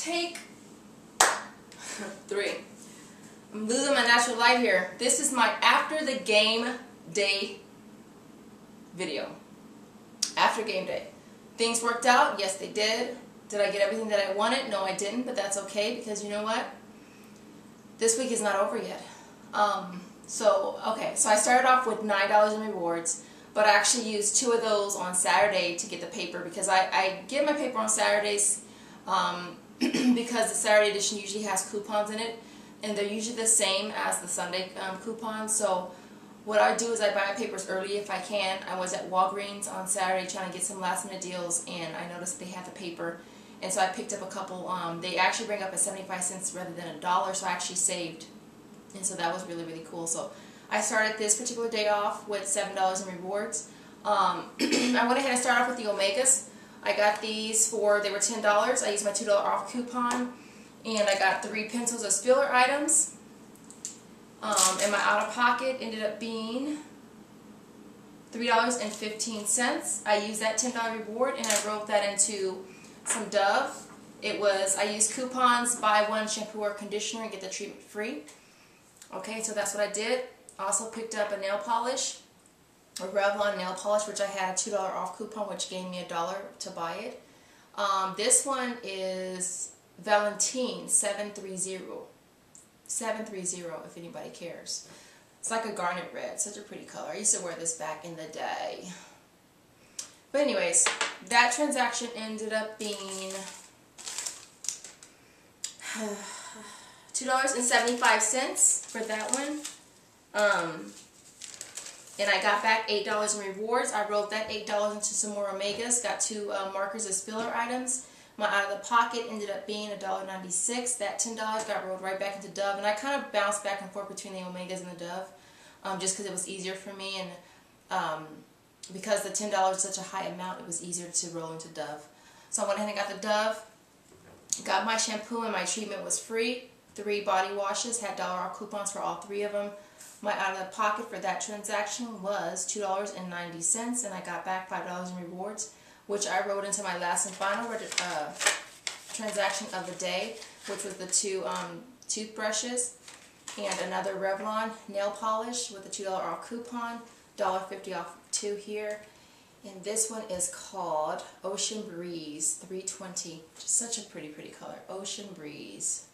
Take 3. I'm losing my natural light here. This is my after the game day video. After game day. Things worked out? Yes, they did. Did I get everything that I wanted? No, I didn't, but that's okay because you know what? This week is not over yet. So I started off with $9 in rewards, but I actually used 2 of those on Saturday to get the paper because I get my paper on Saturdays because the Saturday edition usually has coupons in it, and they're usually the same as the Sunday coupons. So what I do is I buy my papers early if I can. I was at Wagreens on Saturday trying to get some last minute deals, and I noticed that they had the paper, and so I picked up a couple. They actually bring up at 75 cents rather than $1, so I actually saved, and so that was really, really cool. So I started this particular day off with $7 in rewards. I went ahead and started off with the Omegas. I got these they were $10. I used my $2 off coupon, and I got 3 pencils as filler items. And my out-of-pocket ended up being $3.15. I used that $10 reward and I wrote that into some Dove. I used coupons, buy 1 shampoo or conditioner and get the treatment free. Okay, so that's what I did. I also picked up a nail polish, a Revlon nail polish, which I had a $2 off coupon, which gave me $1 to buy it. This one is Valentine 730. 730 if anybody cares. It's like a garnet red, such a pretty color. I used to wear this back in the day. But anyways, that transaction ended up being $2.75 for that one. And I got back $8 in rewards. I rolled that $8 into some more Omegas, got 2 markers as filler items. My out-of-the-pocket ended up being $1.96. That $10 got rolled right back into Dove, and I kind of bounced back and forth between the Omegas and the Dove, just because it was easier for me, and because the $10 is such a high amount, it was easier to roll into Dove. So I went ahead and got the Dove, got my shampoo, and my treatment was free. 3 body washes, had $1 off coupons for all 3 of them. My out-of-the-pocket for that transaction was $2.90, and I got back $5 in rewards, which I wrote into my last and final transaction of the day, which was the 2 toothbrushes and another Revlon nail polish with a $2 off coupon, $1.50 off 2 here. And this one is called Ocean Breeze 320. Just such a pretty, pretty color. Ocean Breeze.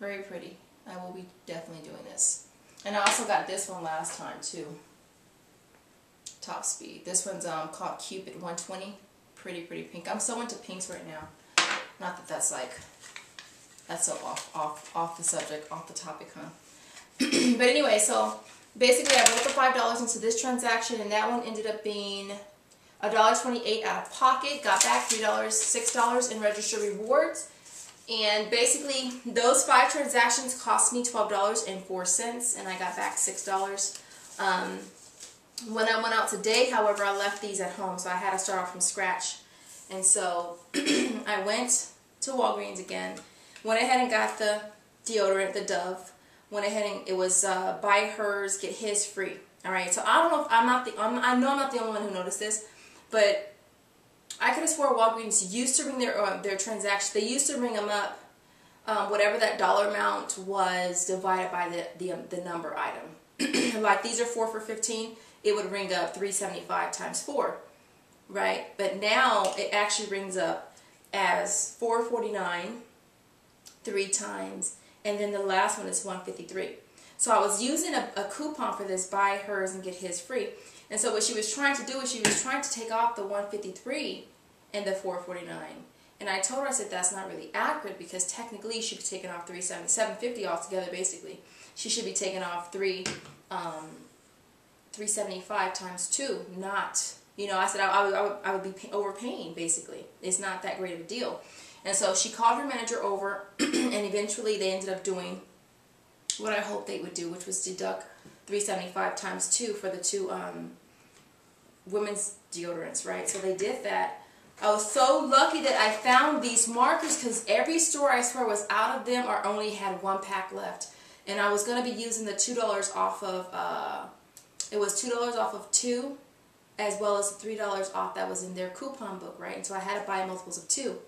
Very pretty. I will be definitely doing this. And I also got this one last time too. Top Speed. This one's called Cupid 120. Pretty, pretty pink. I'm so into pinks right now. Not that that's so off the subject, off the topic, huh? But anyway, so basically I wrote the $5 into this transaction, and that one ended up being $1.28 out of pocket. Got back $6 in registered rewards. And basically those 5 transactions cost me $12.04, and I got back $6. When I went out today, however, I left these at home, so I had to start off from scratch. And so I went to Wagreens again, went ahead and got the deodorant, the Dove. Went ahead and it was buy hers, get his free. All right, so I don't know if I know I'm not the only one who noticed this, but I could have swore Wagreens used to ring their transactions. They used to ring them up, whatever that dollar amount was divided by the number item. Like these are 4 for $15. It would ring up $3.75 times 4, right? But now it actually rings up as $4.49 3 times, and then the last one is $1.53. So I was using a coupon for this, buy hers and get his free. And so what she was trying to do is she was trying to take off the $1.53 and the $4.49. And I told her, I said, that's not really accurate because technically she should be taking off $7.50 altogether. Basically, she should be taking off $3.75 times 2, not, you know, I said I would be overpaying, basically. It's not that great of a deal. And so she called her manager over, and eventually they ended up doing what I hoped they would do, which was deduct $3.75 times 2 for the 2 women's deodorants, right? So they did that. I was so lucky that I found these markers because every store, I swear, was out of them or only had 1 pack left. And I was going to be using the $2 off of, it was $2 off of 2, as well as $3 off that was in their coupon book, right? And so I had to buy multiples of 2.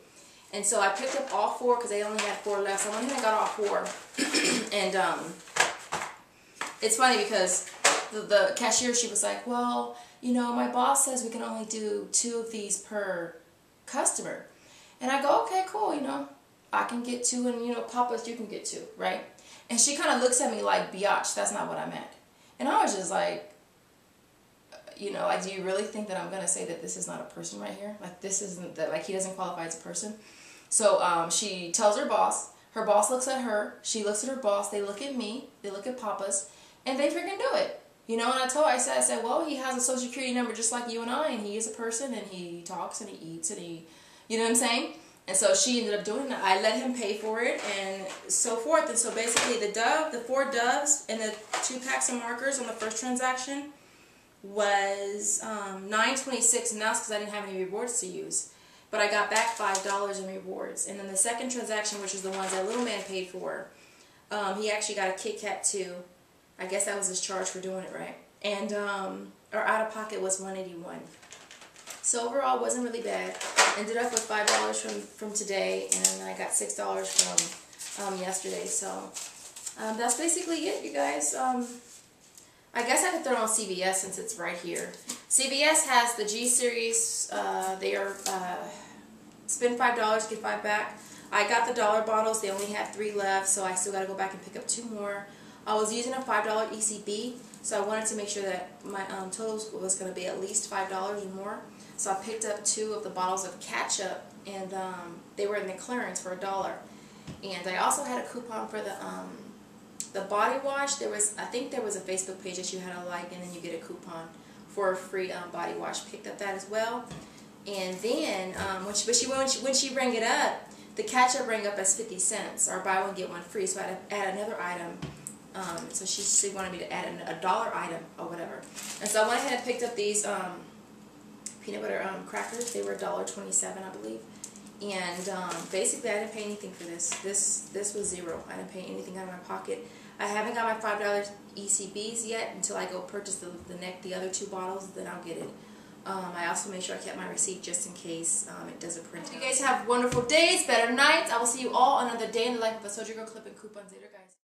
And so I picked up all 4 because they only had 4 left. So I went ahead and got all 4. And it's funny because the cashier, she was like, well, you know, my boss says we can only do 2 of these per customer. And I go, okay, cool, you know, I can get 2, and, you know, Papa's, you can get 2, right? And she kind of looks at me like, biatch, that's not what I meant. And I was just like, you know, like, do you really think that I'm going to say that this is not a person right here? Like, this isn't, that, like, he doesn't qualify as a person? So she tells her boss looks at her, she looks at her boss, they look at me, they look at Papa's, and they freaking do it. You know, and I said, well, he has a social security number just like you and I, and he is a person, and he talks, and he eats, and he, you know what I'm saying? And so she ended up doing that. I let him pay for it, and so forth. And so basically the 4 doves, and the 2 packs of markers on the first transaction was $9.26, and that's because I didn't have any rewards to use. But I got back $5 in rewards. And then the second transaction, which is the ones that little man paid for, he actually got a Kit Kat too. I guess that was his charge for doing it, right? And our out of pocket was $181. So overall, it wasn't really bad. Ended up with $5 from today, and I got $6 from yesterday. So that's basically it, you guys. I guess I could throw on CVS since it's right here. CVS has the G Series. They are spend $5, get 5 back. I got the dollar bottles. They only have 3 left, so I still got to go back and pick up 2 more. I was using a $5 ECB, so I wanted to make sure that my total was going to be at least $5 or more. So I picked up 2 of the bottles of ketchup, and they were in the clearance for $1. And I also had a coupon for the body wash. I think there was a Facebook page that you had to like, and then you get a coupon for a free body wash. Picked up that as well. And then when she rang it up, the ketchup rang up as 50 cents, or buy one get one free. So I had to add another item. So she wanted me to add a $1 item or whatever. And so I went ahead and picked up these peanut butter crackers. They were $1.27, I believe. And basically, I didn't pay anything for this. This was $0. I didn't pay anything out of my pocket. I haven't got my $5 ECBs yet until I go purchase the other 2 bottles. Then I'll get it. I also made sure I kept my receipt just in case it doesn't print out. You guys have wonderful days, better nights. I will see you all on another day in the life of a Soldier Girl. Clipping coupons later, guys.